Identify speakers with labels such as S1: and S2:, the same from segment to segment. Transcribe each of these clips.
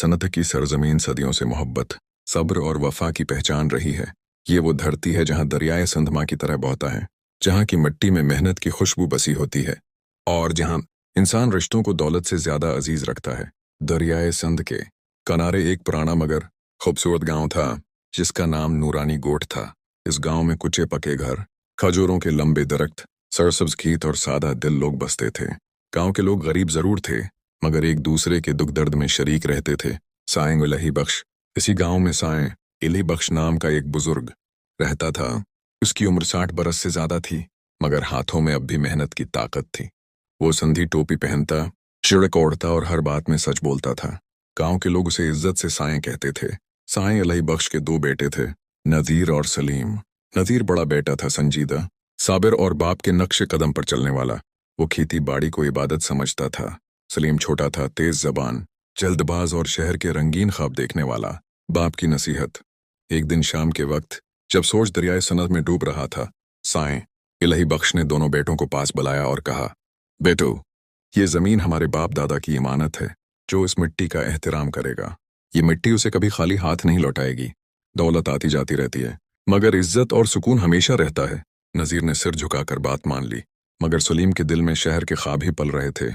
S1: सनत की सरजमीन सदियों से मोहब्बत, सब्र और वफा की पहचान रही है। ये वो धरती है जहाँ दरियाए सिंध माँ की तरह बहता है, जहाँ की मिट्टी में मेहनत की खुशबू बसी होती है और जहाँ इंसान रिश्तों को दौलत से ज्यादा अजीज रखता है। दरियाए सिंध के किनारे एक पुराना मगर खूबसूरत गांव था जिसका नाम नूरानी गोट था। इस गांव में कुचे पके घर, खजूरों के लंबे दरख्त, सरसब्ज खेत और सादा दिल लोग बसते थे। गांव के लोग गरीब जरूर थे मगर एक दूसरे के दुख दर्द में शरीक रहते थे। साएं इलाही बख्श, इसी गांव में साएं इलाही बख्श नाम का एक बुजुर्ग रहता था। उसकी उम्र 60 बरस से ज्यादा थी मगर हाथों में अब भी मेहनत की ताकत थी। वो संधी टोपी पहनता, शिड़क ओढ़ता और हर बात में सच बोलता था। गांव के लोग उसे इज्जत से साएं कहते थे। साएं इलाही बख्श के 2 बेटे थे, नज़ीर और सलीम। नज़ीर बड़ा बेटा था, संजीदा, साबिर और बाप के नक्शे कदम पर चलने वाला। वो खेती बाड़ी को इबादत समझता था। सलीम छोटा था, तेज जबान, जल्दबाज और शहर के रंगीन ख्वाब देखने वाला। बाप की नसीहत। एक दिन शाम के वक्त जब सोच दरियाए सनत में डूब रहा था, साएं इलाही बख्श ने दोनों बेटों को पास बुलाया और कहा, बेटो, ये जमीन हमारे बाप दादा की इमानत है। जो इस मिट्टी का एहतराम करेगा, ये मिट्टी उसे कभी खाली हाथ नहीं लौटाएगी। दौलत आती जाती रहती है मगर इज्जत और सुकून हमेशा रहता है। नज़ीर ने सिर झुकाकर बात मान ली मगर सलीम के दिल में शहर के ख्वाब ही पल रहे थे।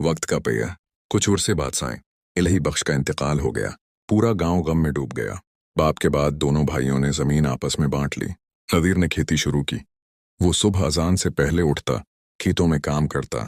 S1: वक्त का पहिया कुछ उर्से बाद साएं इलाही बख्श का इंतकाल हो गया। पूरा गांव गम में डूब गया। बाप के बाद दोनों भाइयों ने जमीन आपस में बांट ली। नज़ीर ने खेती शुरू की। वो सुबह अजान से पहले उठता, खेतों में काम करता,